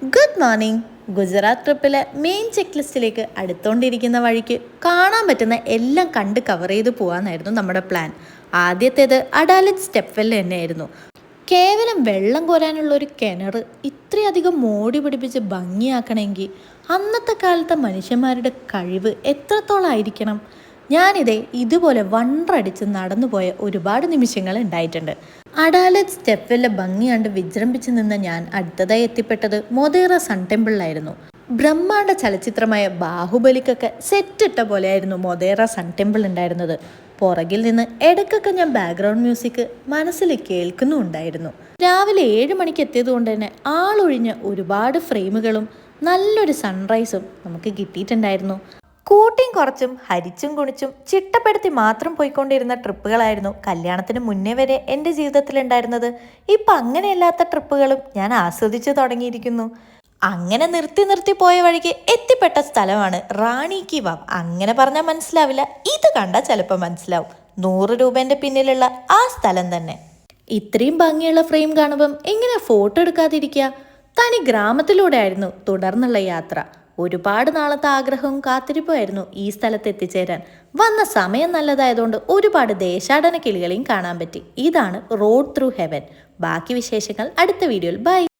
Good morning. Gujarat ട്രിപ്പിലെ main check ലിസ്റ്റിലേക്ക് അടുത്തോണ്ടിരിക്കുന്ന വഴിക്ക് കാണാൻ പറ്റുന്ന എല്ലാം കണ്ട് കവർ ചെയ്ത് പോകാമെന്നായിരുന്നു നമ്മുടെ പ്ലാൻ. ആദ്യത്തേത് അഡാലജ് സ്റ്റെപ്പ് വെല്ല് തന്നെയായിരുന്നു. കേവലം വെള്ളം കോരാനുള്ള ഒരു കിണർ ഇത്രയധികം മോടി പിടിപ്പിച്ച് ഭംഗിയാക്കണമെങ്കിൽ അന്നത്തെ കാലത്തെ മനുഷ്യന്മാരുടെ കഴിവ് എത്രത്തോളം ആയിരിക്കണം. ഞാനിതേ ഇതുപോലെ വണ്ടടിച്ച് നടന്നുപോയ ഒരുപാട് നിമിഷങ്ങൾ ഉണ്ടായിട്ടുണ്ട്. അഡാലജ് സ്റ്റെപ്പ് വെല്ല് ഭംഗി കണ്ട് വിജൃംഭിച്ച് നിന്ന ഞാൻ അടുത്തതായി എത്തിപ്പെട്ടത് മൊതേറ സൺ ടെമ്പിളിലായിരുന്നു. ബ്രഹ്മാണ്ഡ ചലച്ചിത്രമായ ബാഹുബലിക്കൊക്കെ സെറ്റിട്ട പോലെയായിരുന്നു മൊതേറ സൺ ടെമ്പിൾ ഉണ്ടായിരുന്നത്. പുറകിൽ നിന്ന് ഇടയ്ക്കൊക്കെ ഞാൻ ബാക്ക്ഗ്രൗണ്ട് മ്യൂസിക് മനസ്സിൽ കേൾക്കുന്നുണ്ടായിരുന്നു. രാവിലെ 7 മണിക്ക് എത്തിയത് കൊണ്ട് തന്നെ ആളൊഴിഞ്ഞ ഒരുപാട് ഫ്രെയിമുകളും നല്ലൊരു സൺറൈസും നമുക്ക് കിട്ടിയിട്ടുണ്ടായിരുന്നു. കൂട്ടിയും കുറച്ചും ഹരിച്ചും കുണിച്ചും ചിട്ടപ്പെടുത്തി മാത്രം പോയിക്കൊണ്ടിരുന്ന ട്രിപ്പുകളായിരുന്നു കല്യാണത്തിന് മുന്നേ വരെ എൻ്റെ ജീവിതത്തിലുണ്ടായിരുന്നത്. ഇപ്പം അങ്ങനെയല്ലാത്ത ട്രിപ്പുകളും ഞാൻ ആസ്വദിച്ചു തുടങ്ങിയിരിക്കുന്നു. അങ്ങനെ നിർത്തി നിർത്തി പോയ വഴിക്ക് എത്തിപ്പെട്ട സ്ഥലമാണ് റാണി കി വാവ്. അങ്ങനെ പറഞ്ഞാൽ മനസ്സിലാവില്ല, ഇത് കണ്ടാൽ ചിലപ്പോൾ മനസ്സിലാവും. 100 രൂപേൻ്റെ പിന്നിലുള്ള ആ സ്ഥലം തന്നെ. ഇത്രയും ഭംഗിയുള്ള ഫ്രെയിം കാണുമ്പം എങ്ങനെ ഫോട്ടോ എടുക്കാതിരിക്കുക. തനി ഗ്രാമത്തിലൂടെ ആയിരുന്നു തുടർന്നുള്ള യാത്ര. ഒരുപാട് നാളത്തെ ആഗ്രഹവും കാത്തിരിപ്പുമായിരുന്നു ഈ സ്ഥലത്ത് എത്തിച്ചേരാൻ. വന്ന സമയം നല്ലതായതുകൊണ്ട് ഒരുപാട് ദേശാടന കിളികളെയും കാണാൻ പറ്റി. ഇതാണ് റോഡ് ത്രൂ ഹെവൻ. ബാക്കി വിശേഷങ്ങൾ അടുത്ത വീഡിയോയിൽ. ബൈ.